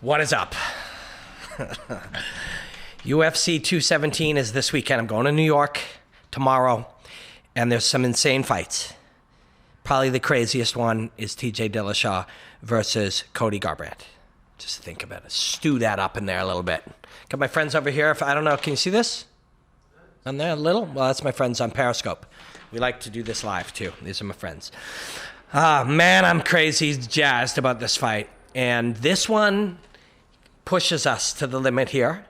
What is up? UFC 217 is this weekend. I'm going to New York tomorrow, and there's some insane fights. Probably the craziest one is TJ Dillashaw versus Cody Garbrandt. Just think about it. Stew that up in there a little bit. Got my friends over here. I don't know, can you see this? On there a little? Well, that's my friends on Periscope. We like to do this live too. These are my friends. Man, I'm crazy jazzed about this fight. And this one pushes us to the limit here.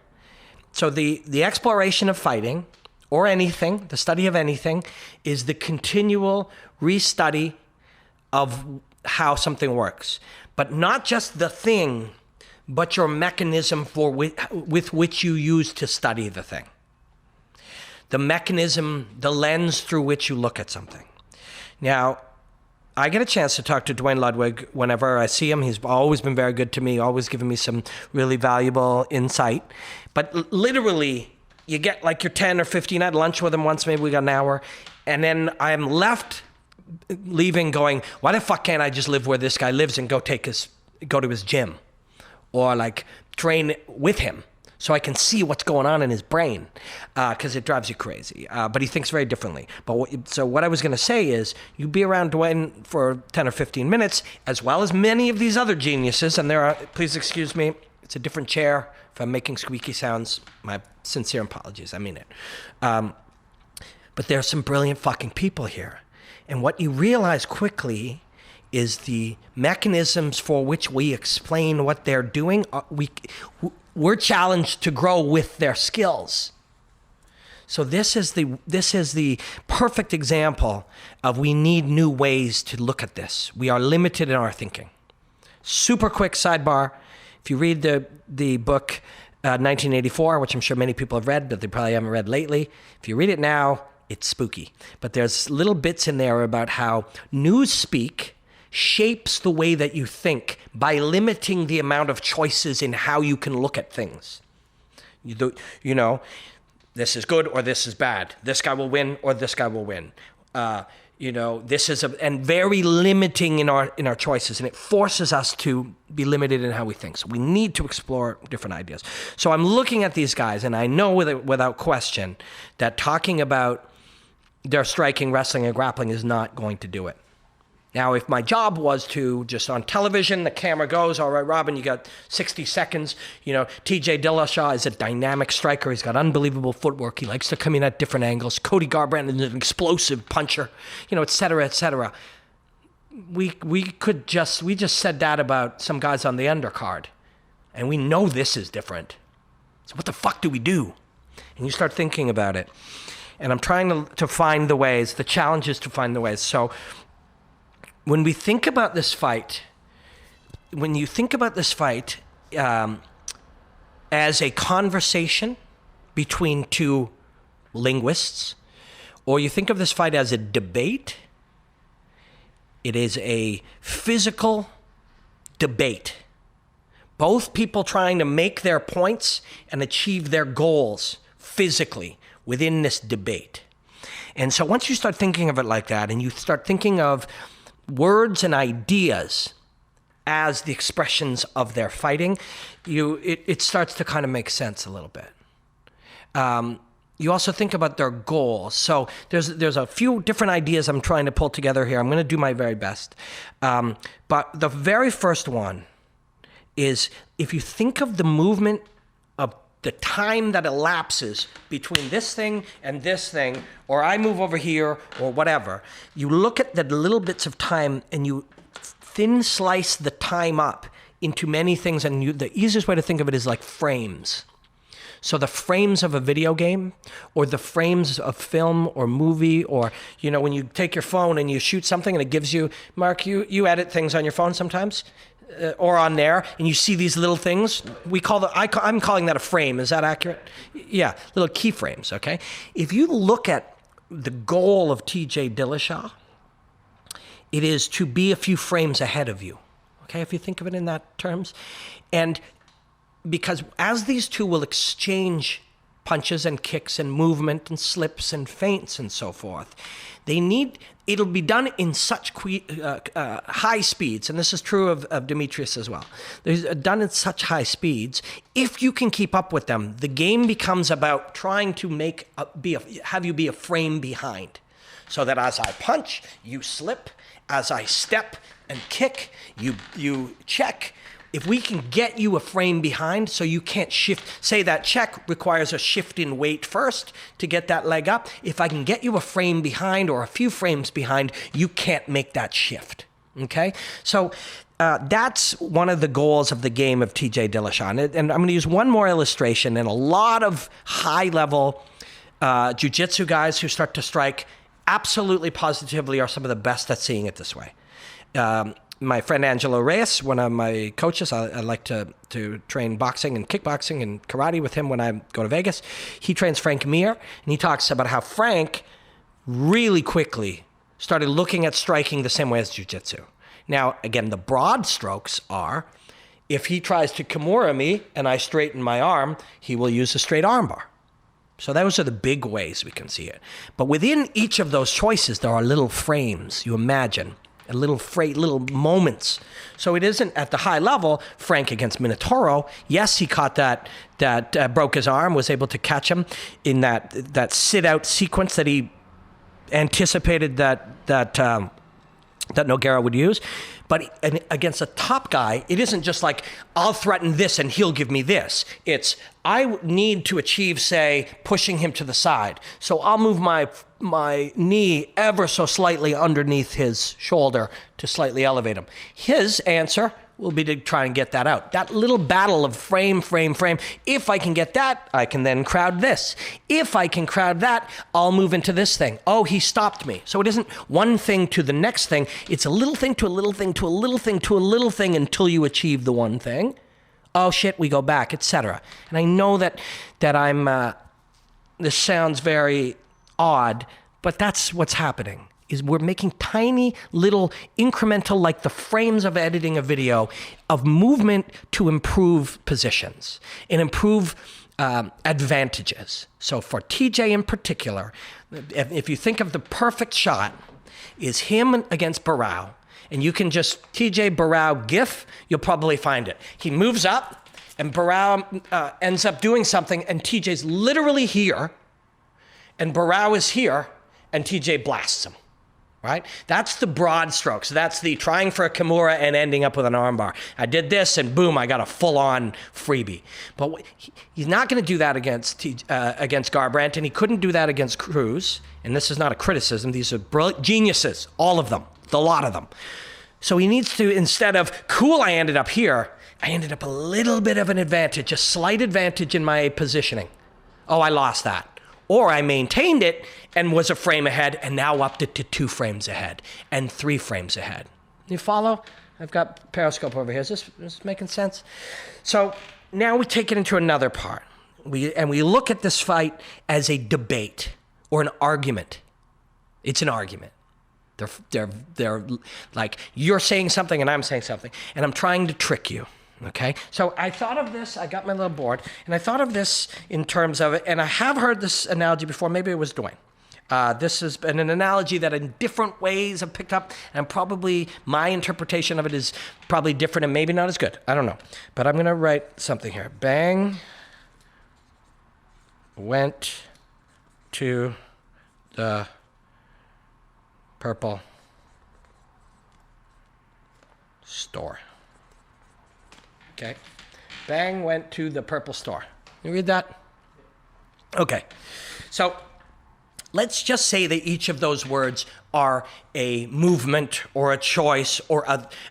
So the exploration of fighting, or anything, the study of anything, is the continual restudy of how something works. But not just the thing, but your mechanism with which you use to study the thing. The mechanism, the lens through which you look at something. Now, I get a chance to talk to Dwayne Ludwig whenever I see him. He's always been very good to me, always given me some really valuable insight. But literally, you get like your 10 or 15. I had lunch with him once, maybe we got an hour. And then I'm leaving going, why the fuck can't I just live where this guy lives and go to his gym? Or like train with him so I can see what's going on in his brain, because it drives you crazy. But he thinks very differently. So what I was going to say is, you be around Dwayne for 10 or 15 minutes, as well as many of these other geniuses, and there are, please excuse me, it's a different chair. If I'm making squeaky sounds, my sincere apologies, I mean it. But there are some brilliant fucking people here. And what you realize quickly is the mechanisms for which we explain what they're doing, we're challenged to grow with their skills. So this is the perfect example of we need new ways to look at this. We are limited in our thinking. Super quick sidebar. If you read the book 1984, which I'm sure many people have read, but they probably haven't read lately, if you read it now, it's spooky. But there's little bits in there about how newspeak shapes the way that you think by limiting the amount of choices in how you can look at things. You know, this is good or this is bad. This guy will win or this guy will win. This is and very limiting in our choices, and it forces us to be limited in how we think. So we need to explore different ideas. So I'm looking at these guys, and I know without question that talking about their striking, wrestling, and grappling is not going to do it. Now, if my job was to just on television, the camera goes, all right, Robin, you got 60 seconds. TJ Dillashaw is a dynamic striker. He's got unbelievable footwork. He likes to come in at different angles. Cody Garbrandt is an explosive puncher, et cetera, et cetera. We just said that about some guys on the undercard, and we know this is different. So what the fuck do we do? And you start thinking about it. And I'm trying to find the ways. The challenge is to find the ways. So when we think about this fight, as a conversation between two linguists, or you think of this fight as a debate, it is a physical debate. Both people trying to make their points and achieve their goals physically within this debate. And so once you start thinking of it like that, and you start thinking of words and ideas as the expressions of their fighting, it starts to kind of make sense a little bit. You also think about their goals. So there's a few different ideas I'm trying to pull together here. I'm going to do my very best. But the very first one is, if you think of the movement of the time that elapses between this thing and this thing, or I move over here or whatever, you look at the little bits of time and you thin slice the time up into many things. And the easiest way to think of it is like frames. So the frames of a video game, or the frames of film or movie, or, when you take your phone and you shoot something and it gives you, Mark, you edit things on your phone sometimes? Or on there, and you see these little things. I'm calling that a frame. Is that accurate? Yeah, little keyframes, okay? If you look at the goal of TJ Dillashaw, it is to be a few frames ahead of you, okay? If you think of it in that terms. And because as these two will exchange punches and kicks and movement and slips and feints and so forth. It'll be done in such high speeds, and this is true of Demetrius as well. They're done at such high speeds. If you can keep up with them, the game becomes about trying to have you be a frame behind, so that as I punch, you slip. As I step and kick, you check. If we can get you a frame behind so you can't shift, say that check requires a shift in weight first to get that leg up. If I can get you a frame behind or a few frames behind, you can't make that shift, okay? So that's one of the goals of the game of TJ Dillashaw. And I'm going to use one more illustration. And a lot of high-level jiu-jitsu guys who start to strike absolutely positively are some of the best at seeing it this way. My friend Angelo Reyes, one of my coaches, I like to train boxing and kickboxing and karate with him when I go to Vegas. He trains Frank Mir, and he talks about how Frank really quickly started looking at striking the same way as jiu-jitsu. Now, again, the broad strokes are, if he tries to Kimura me and I straighten my arm, he will use a straight armbar. So those are the big ways we can see it. But within each of those choices, there are little frames, you imagine. Little moments. So it isn't at the high level, Frank against Minotauro. Yes, he caught that broke his arm, was able to catch him in that sit-out sequence that he anticipated that Nogueira would use. But against a top guy, it isn't just like, I'll threaten this and he'll give me this. It's, I need to achieve, say, pushing him to the side. So I'll move my knee ever so slightly underneath his shoulder to slightly elevate him. His answer will be to try and get that out. That little battle of frame. If I can get that, I can then crowd this. If I can crowd that, I'll move into this thing. Oh, he stopped me. So it isn't one thing to the next thing. It's a little thing to a little thing to a little thing to a little thing until you achieve the one thing. Oh shit, we go back, etc. And I know that I'm, this sounds very odd, but that's what's happening. Is we're making tiny little incremental, like the frames of editing a video, of movement to improve positions and improve advantages. So for TJ in particular, if you think of the perfect shot, is him against Barao, and you can just TJ Barao GIF, you'll probably find it. He moves up, and Barao ends up doing something, and TJ's literally here, and Barao is here, and TJ blasts him. Right? That's the broad strokes. That's the trying for a Kimura and ending up with an armbar. I did this and boom, I got a full-on freebie. But he's not going to do that against Garbrandt, and he couldn't do that against Cruz. And this is not a criticism. These are geniuses, all of them, the lot of them. So he needs to, instead of, cool, I ended up here, I ended up a little bit of an advantage, a slight advantage in my positioning. Oh, I lost that. Or I maintained it and was a frame ahead and now upped it to 2 frames ahead and 3 frames ahead. You follow? I've got Periscope over here. Is this making sense? So now we take it into another part. We look at this fight as a debate or an argument. It's an argument. They're like, you're saying something and I'm saying something, and I'm trying to trick you. Okay, so I thought of this, I got my little board, and I thought of this in terms of it, and I have heard this analogy before, maybe it was Dwayne. This has been an analogy that in different ways I've picked up, and probably my interpretation of it is probably different and maybe not as good. I don't know, but I'm going to write something here. Bang went to the purple store. Okay. Bang went to the purple store. You read that? Okay. So let's just say that each of those words are a movement or a choice or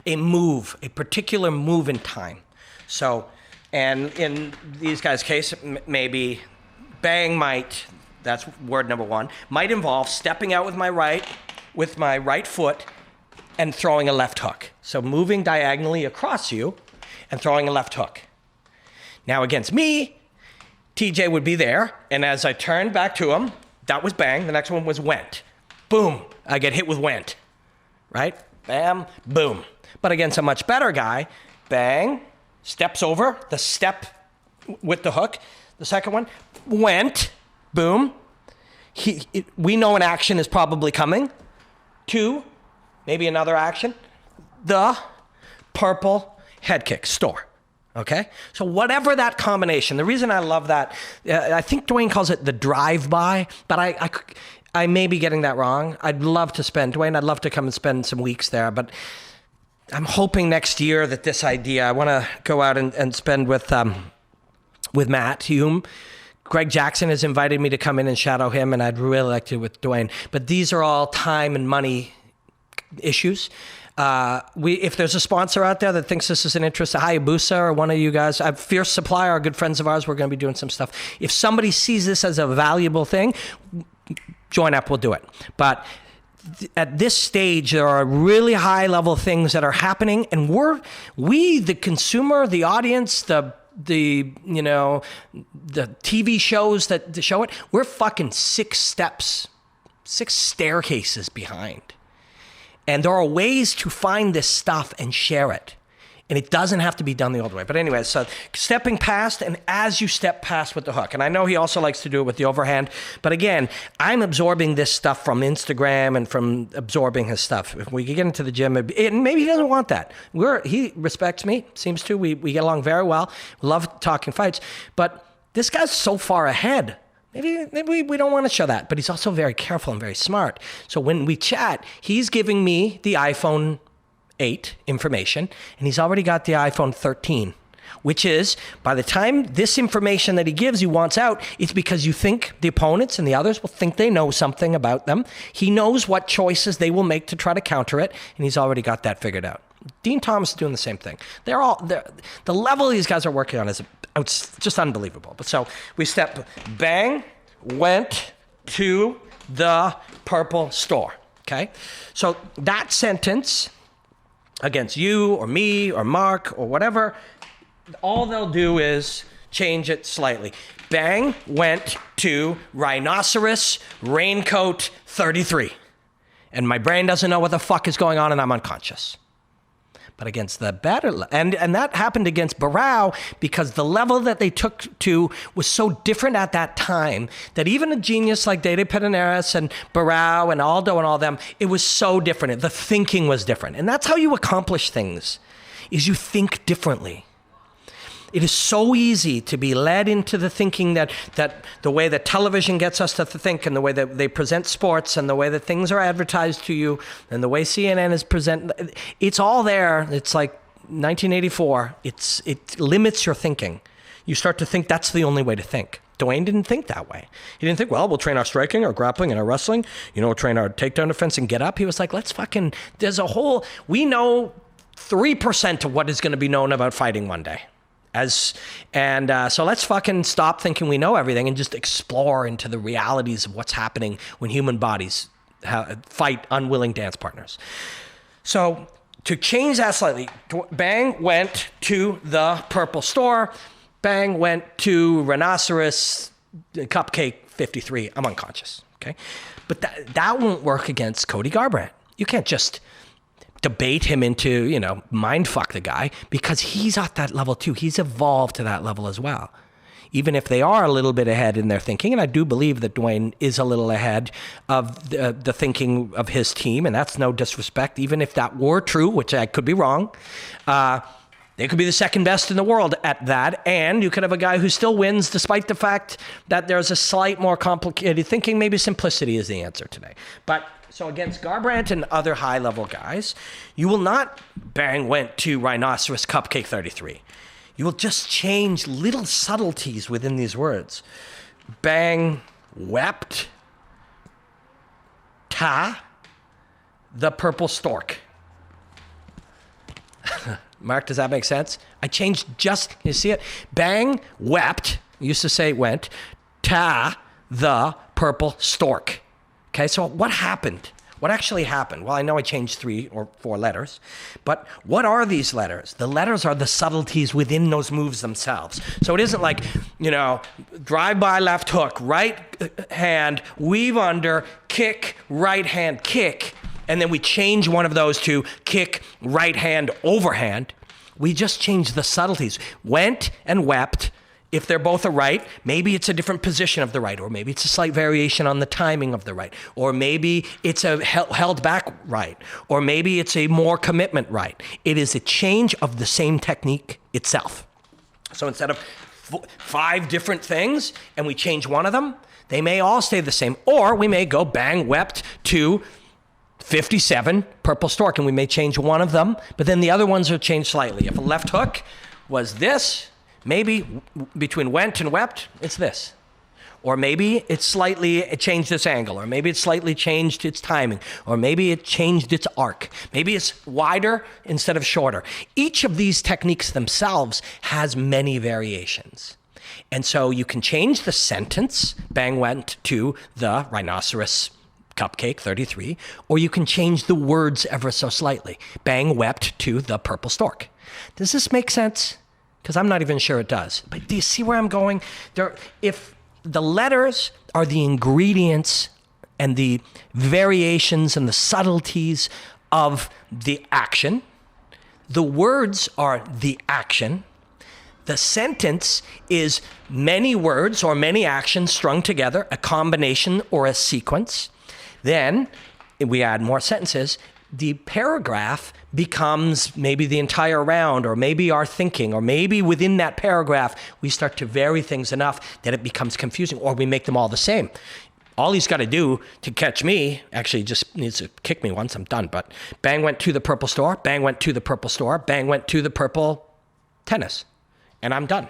a move, a particular move in time. So, and in these guys' case, maybe bang might, that's word number 1, might involve stepping out with my right foot and throwing a left hook. So moving diagonally across you and throwing a left hook. Now against me, TJ would be there, and as I turned back to him, that was bang, the next one was went. Boom, I get hit with went, right? Bam, boom. But against a much better guy, bang, steps over, the step with the hook, The second one went, boom. We know an action is probably coming. 2, maybe another action. The purple head kick store. Okay? So whatever that combination, the reason I love that, I think Dwayne calls it the drive-by, but I may be getting that wrong. I'd love to come and spend some weeks there, but I'm hoping next year that this idea, I want to go out and spend with Matt Hume. Greg Jackson has invited me to come in and shadow him, and I'd really like to with Dwayne. But these are all time and money issues. If there's a sponsor out there that thinks this is an interest, Hayabusa or one of you guys, Fierce Supply are good friends of ours. We're going to be doing some stuff. If somebody sees this as a valuable thing, join up, we'll do it. But at this stage, there are really high level things that are happening, and we, the consumer, the audience, the TV shows that show it, we're fucking 6 staircases behind. And there are ways to find this stuff and share it. And it doesn't have to be done the old way. But anyway, so stepping past, and as you step past with the hook, and I know he also likes to do it with the overhand, but again, I'm absorbing this stuff from Instagram and from absorbing his stuff. If we could get into the gym, and maybe he doesn't want that. He respects me, seems to. We get along very well. We love talking fights. But this guy's so far ahead. Maybe we don't want to show that. But he's also very careful and very smart. So when we chat, he's giving me the iPhone 8 information, and he's already got the iPhone 13, which is, by the time this information that he gives you wants out, it's because you think the opponents and the others will think they know something about them. He knows what choices they will make to try to counter it, and he's already got that figured out. Dean Thomas is doing the same thing. The level these guys are working on is just unbelievable. But so we step, bang, went to the purple store, okay? So that sentence against you or me or Mark or whatever, all they'll do is change it slightly. Bang, went to rhinoceros raincoat 33. And my brain doesn't know what the fuck is going on, and I'm unconscious. But against the better, and that happened against Barao because the level that they took to was so different at that time that even a genius like Dede Pederneiras and Barao and Aldo and all them, it was so different. The thinking was different. And that's how you accomplish things, is you think differently. It is so easy to be led into the thinking that the way that television gets us to think, and the way that they present sports, and the way that things are advertised to you, and the way CNN is presented, it's all there. It's like 1984. It limits your thinking. You start to think that's the only way to think. Dwayne didn't think that way. He didn't think, well, we'll train our striking, our grappling, and our wrestling. We'll train our takedown defense and get up. He was like, we know 3% of what is going to be known about fighting one day. So let's fucking stop thinking we know everything and just explore into the realities of what's happening when human bodies fight unwilling dance partners. So to change that slightly, bang, went to the purple store, bang, went to rhinoceros cupcake 53. I'm unconscious, okay? But that won't work against Cody Garbrandt. You can't just debate him into, mind fuck the guy, because he's at that level too. He's evolved to that level as well. Even if they are a little bit ahead in their thinking, and I do believe that Dwayne is a little ahead of the thinking of his team, and that's no disrespect. Even if that were true, which I could be wrong, they could be the second best in the world at that, and you could have a guy who still wins despite the fact that there's a slight more complicated thinking. Maybe simplicity is the answer today. So against Garbrandt and other high-level guys, you will not bang went to rhinoceros cupcake 33. You will just change little subtleties within these words. Bang wept ta the purple stork. Mark, does that make sense? I changed you see it? Bang wept, used to say went, ta the purple stork. Okay, so what happened? What actually happened? Well, I know I changed 3 or 4 letters, but what are these letters? The letters are the subtleties within those moves themselves. So it isn't like, drive-by left hook, right hand, weave under, kick, right hand, kick, and then we change one of those to kick, right hand, overhand. We just changed the subtleties. Went and wept If they're both a right, maybe it's a different position of the right, or maybe it's a slight variation on the timing of the right, or maybe it's a held back right, or maybe it's a more commitment right. It is a change of the same technique itself. So instead of 5 different things and we change one of them, they may all stay the same, or we may go bang wept to 57 purple stork and we may change one of them, but then the other ones are changed slightly. If a left hook was this, maybe between went and wept, it's this. Or maybe it changed its angle, or maybe it slightly changed its timing, or maybe it changed its arc. Maybe it's wider instead of shorter. Each of these techniques themselves has many variations. And so you can change the sentence, bang went to the rhinoceros cupcake 33, or you can change the words ever so slightly. Bang wept to the purple stork. Does this make sense? Because I'm not even sure it does. But do you see where I'm going? If the letters are the ingredients and the variations and the subtleties of the action, the words are the action, the sentence is many words or many actions strung together, a combination or a sequence. Then we add more sentences. The paragraph becomes maybe the entire round, or maybe our thinking, or maybe within that paragraph, we start to vary things enough that it becomes confusing, or we make them all the same. All he's got to do to catch me, actually just needs to kick me once, I'm done, but bang went to the purple store, bang went to the purple store, bang went to the purple tennis, and I'm done.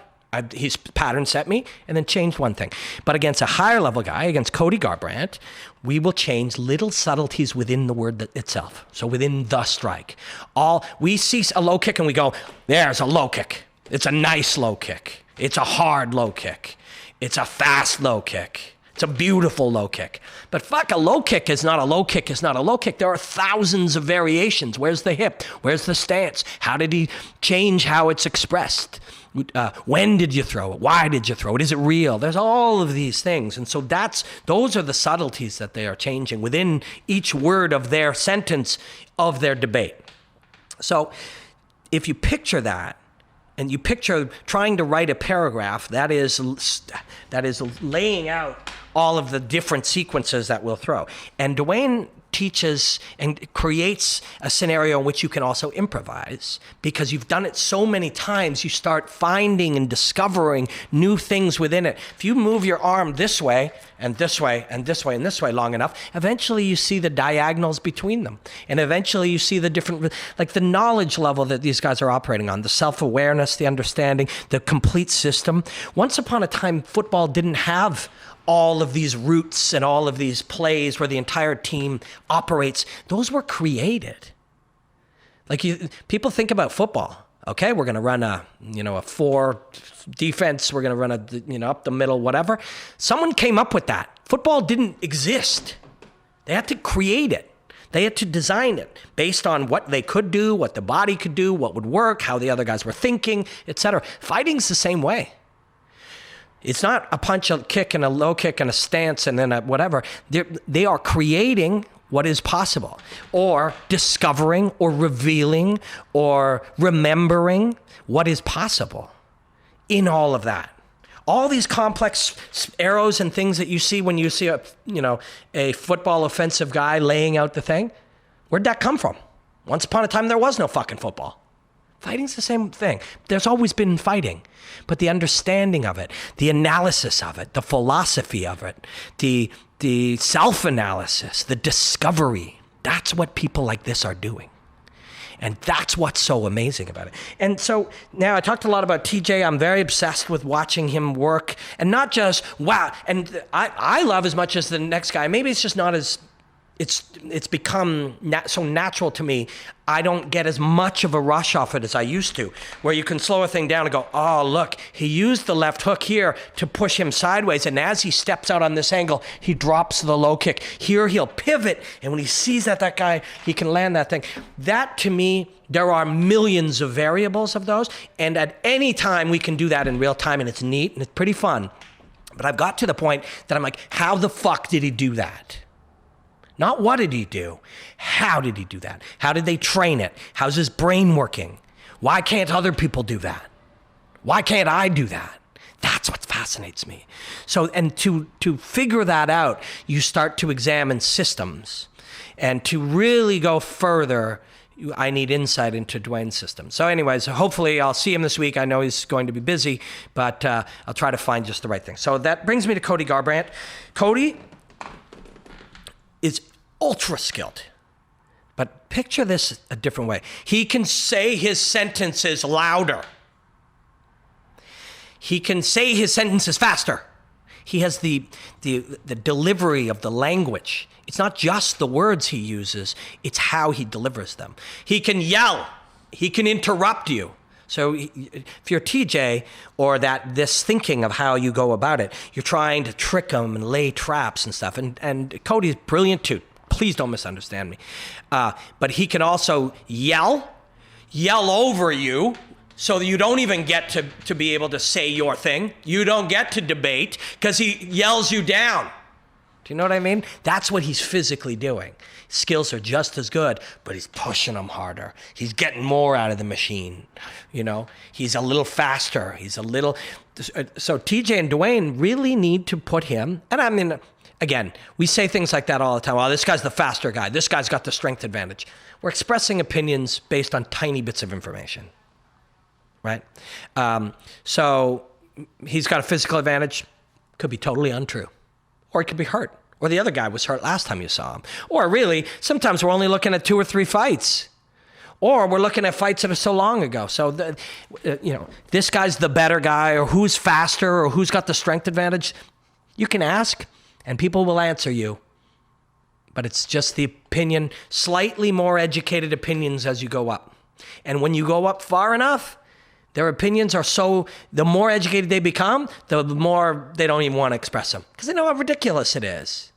He's pattern set me and then changed one thing. But against a higher level guy, against Cody Garbrandt, we will change little subtleties within the word itself. So within the strike. We see a low kick and we go, there's a low kick. It's a nice low kick. It's a hard low kick. It's a fast low kick. It's a beautiful low kick. But fuck, a low kick is not a low kick is not a low kick. There are thousands of variations. Where's the hip? Where's the stance? How did he change how it's expressed? When did you throw it? Why did you throw it? Is it real? There's all of these things. And so those are the subtleties that they are changing within each word of their sentence of their debate. So if you picture that, and you picture trying to write a paragraph that is laying out all of the different sequences that we'll throw. And Dwayne teaches and creates a scenario in which you can also improvise, because you've done it so many times, you start finding and discovering new things within it. If you move your arm this way and this way and this way and this way long enough, eventually you see the diagonals between them. And eventually you see the different, like the knowledge level that these guys are operating on, the self-awareness, the understanding, the complete system. Once upon a time, football didn't have all of these routes and all of these plays where the entire team operates. Those were created. Like people think about football. Okay, we're going to run a 4 defense. We're going to run up the middle, whatever. Someone came up with that. Football didn't exist. They had to create it. They had to design it based on what they could do, what the body could do, what would work, how the other guys were thinking, etc. Fighting's the same way. It's not a punch, a kick, and a low kick, and a stance, and then a whatever. They are creating what is possible, or discovering, or revealing, or remembering what is possible in all of that. All these complex arrows and things that you see when you see a football offensive guy laying out the thing, where'd that come from? Once upon a time, there was no fucking football. Fighting's the same thing. There's always been fighting, but the understanding of it, the analysis of it, the philosophy of it, the self-analysis, the discovery, that's what people like this are doing. And that's what's so amazing about it. And so now I talked a lot about TJ. I'm very obsessed with watching him work, and not just, wow. And I love as much as the next guy. Maybe it's just not as, it's become so natural to me. I don't get as much of a rush off it as I used to, where you can slow a thing down and go, oh, look, he used the left hook here to push him sideways. And as he steps out on this angle, he drops the low kick. Here he'll pivot. And when he sees that guy, he can land that thing. That, to me, there are millions of variables of those. And at any time, we can do that in real time. And it's neat and it's pretty fun. But I've got to the point that I'm like, how the fuck did he do that? Not what did he do? How did he do that? How did they train it? How's his brain working? Why can't other people do that? Why can't I do that? That's what fascinates me. So, and to figure that out, you start to examine systems. And to really go further, I need insight into Dwayne's system. So anyways, hopefully I'll see him this week. I know he's going to be busy, but I'll try to find just the right thing. So that brings me to Cody Garbrandt. Cody is ultra skilled. But picture this a different way. He can say his sentences louder. He can say his sentences faster. He has the delivery of the language. It's not just the words he uses, it's how he delivers them. He can yell. He can interrupt you. So if you're TJ, or this thinking of how you go about it, you're trying to trick him and lay traps and stuff. And Cody's brilliant too. Please don't misunderstand me. But he can also yell over you, so that you don't even get to be able to say your thing. You don't get to debate because he yells you down. Do you know what I mean? That's what he's physically doing. Skills are just as good, but he's pushing them harder. He's getting more out of the machine. You know, he's a little faster. He's a little. So TJ and Dwayne really need to put him. And I mean, again, we say things like that all the time. Well, this guy's the faster guy. This guy's got the strength advantage. We're expressing opinions based on tiny bits of information. Right? So he's got a physical advantage. Could be totally untrue. Or he could be hurt. Or the other guy was hurt last time you saw him. Or really, sometimes we're only looking at 2 or 3 fights. Or we're looking at fights that are so long ago. So, this guy's the better guy, or who's faster, or who's got the strength advantage. You can ask, and people will answer you. But it's just the opinion, slightly more educated opinions as you go up. And when you go up far enough, their opinions are the more educated they become, the more they don't even want to express them. Because they know how ridiculous it is.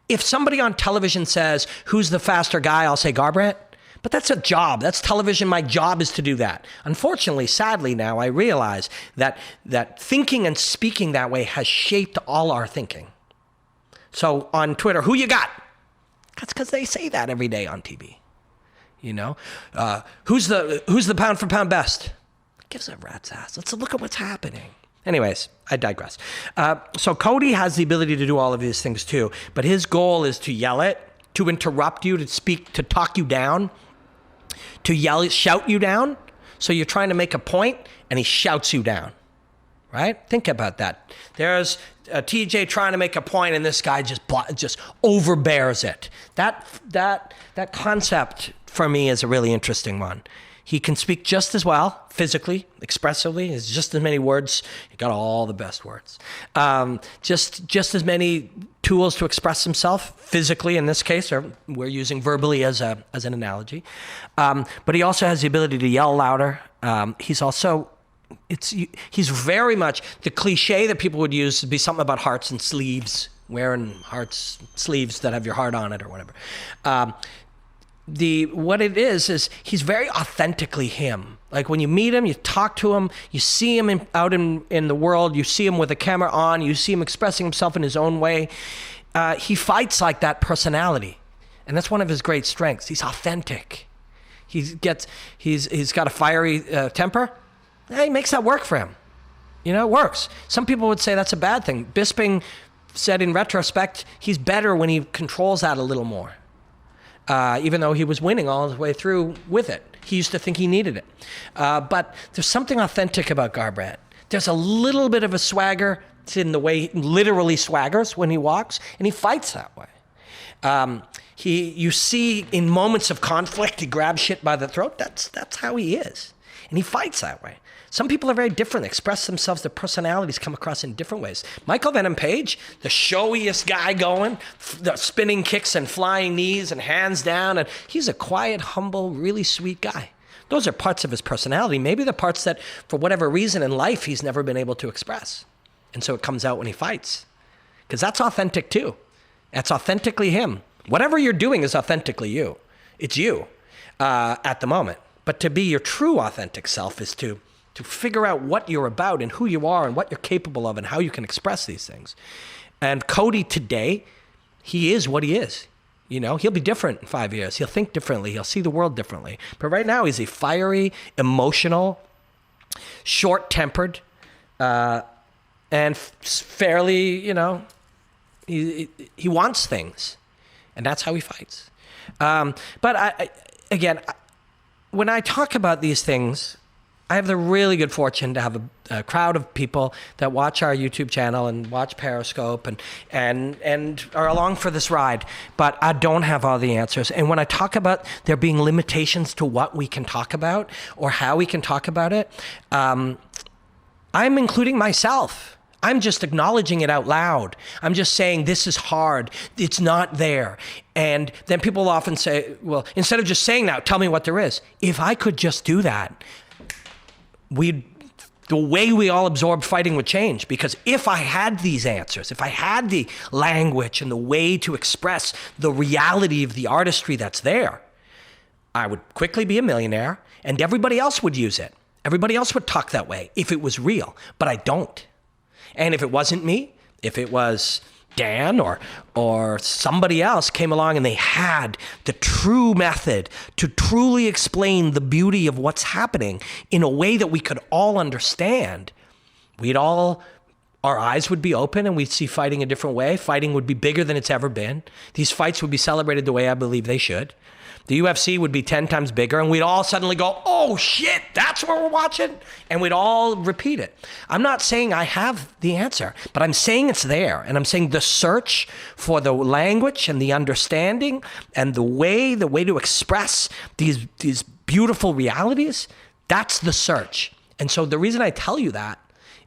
If somebody on television says, who's the faster guy, I'll say Garbrandt. But that's a job. That's television. My job is to do that. Unfortunately, sadly now, I realize that thinking and speaking that way has shaped all our thinking. So on Twitter, who you got? That's because they say that every day on TV. You know? Who's the pound for pound best? Gives a rat's ass. Let's look at what's happening. Anyways, I digress. So Cody has the ability to do all of these things too, but his goal is to yell it, to interrupt you, to speak, to talk you down, to shout you down. So you're trying to make a point, and he shouts you down. Right? Think about that. There's TJ trying to make a point, and this guy just overbears it. That concept for me is a really interesting one. He can speak just as well, physically, expressively. It's just as many words. He got all the best words. Just as many tools to express himself physically in this case, or we're using verbally as an analogy. But he also has the ability to yell louder. He's very much the cliche that people would use would be something about hearts and sleeves, wearing hearts sleeves that have your heart on it or whatever. What it is he's very authentically him. Like when you meet him, you talk to him, you see him out in the world, you see him with a camera on, you see him expressing himself in his own way. He fights like that personality. And that's one of his great strengths. He's authentic. He's got a fiery temper. He makes that work for him. You know, it works. Some people would say that's a bad thing. Bisping said in retrospect, he's better when he controls that a little more. Even though he was winning all his way through with it. He used to think he needed it. But there's something authentic about Garbrandt. There's a little bit of a swagger. It's in the way he literally swaggers when he walks, and he fights that way. You see in moments of conflict, he grabs shit by the throat. That's how he is. And he fights that way. Some people are very different. They express themselves, their personalities come across in different ways. Michael Venom Page, the showiest guy going, the spinning kicks and flying knees and hands down. And he's a quiet, humble, really sweet guy. Those are parts of his personality. Maybe the parts that, for whatever reason in life, he's never been able to express. And so it comes out when he fights. Because that's authentic too. That's authentically him. Whatever you're doing is authentically you. It's you at the moment. But to be your true authentic self is to figure out what you're about and who you are and what you're capable of and how you can express these things. And Cody today, he is what he is. You know, he'll be different in 5 years. He'll think differently. He'll see the world differently. But right now, he's a fiery, emotional, short-tempered, and fairly, you know, he wants things, and that's how he fights. But again, when I talk about these things, I have the really good fortune to have a crowd of people that watch our YouTube channel and watch Periscope and are along for this ride. But I don't have all the answers. And when I talk about there being limitations to what we can talk about or how we can talk about it, I'm including myself. I'm just acknowledging it out loud. I'm just saying this is hard. It's not there. And then people often say, well, instead of just saying that, tell me what there is. If I could just do that, the way we all absorb fighting would change. Because if I had these answers, if I had the language and the way to express the reality of the artistry that's there, I would quickly be a millionaire and everybody else would use it. Everybody else would talk that way if it was real, but I don't. And if it wasn't me, if it was Dan or somebody else came along and they had the true method to truly explain the beauty of what's happening in a way that we could all understand, our eyes would be open and we'd see fighting a different way. Fighting would be bigger than it's ever been. These fights would be celebrated the way I believe they should. The UFC would be 10 times bigger and we'd all suddenly go, oh shit, that's what we're watching. And we'd all repeat it. I'm not saying I have the answer, but I'm saying it's there. And I'm saying the search for the language and the understanding and the way to express these beautiful realities, that's the search. And so the reason I tell you that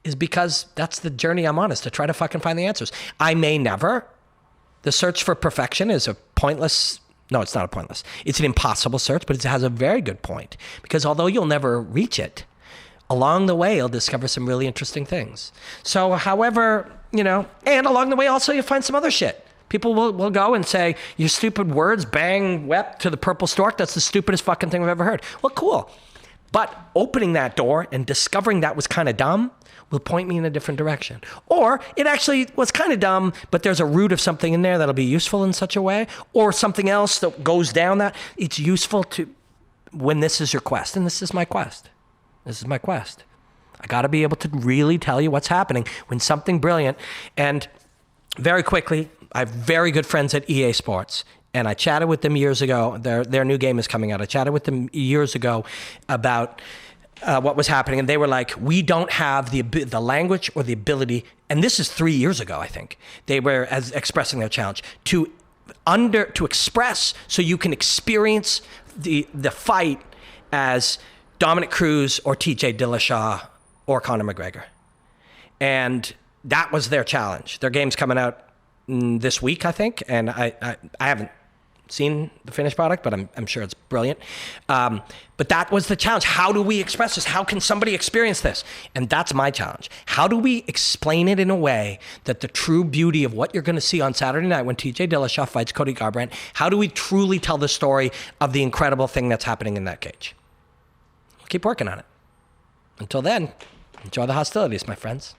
is because that's the journey I'm on, is to try to fucking find the answers. I may never. The search for perfection is a pointless. No, it's not a pointless. It's an impossible search, but it has a very good point. Because although you'll never reach it, along the way, you'll discover some really interesting things. So however, you know, and along the way also you'll find some other shit. People will go and say, your stupid words, bang, wept to the purple stork. That's the stupidest fucking thing I've ever heard. Well, cool. But opening that door and discovering that was kind of dumb will point me in a different direction. Or it actually was kind of dumb, but there's a root of something in there that'll be useful in such a way, or something else that goes down that. It's useful to, when this is your quest, and this is my quest. This is my quest. I got to be able to really tell you what's happening when something brilliant. And very quickly, I have very good friends at EA Sports. And I chatted with them years ago. Their new game is coming out. I chatted with them years ago about what was happening, and they were like, we don't have the language or the ability, and this is 3 years ago, I think. They were expressing their challenge to express so you can experience the fight as Dominic Cruz or TJ Dillashaw or Conor McGregor. And that was their challenge. Their game's coming out this week, I think, and I haven't seen the finished product, but I'm sure it's brilliant. But that was the challenge. How do we express this? How can somebody experience this? And that's my challenge. How do we explain it in a way that the true beauty of what you're going to see on Saturday night when TJ Dillashaw fights Cody Garbrandt, how do we truly tell the story of the incredible thing that's happening in that cage? We'll keep working on it. Until then, enjoy the hostilities, my friends.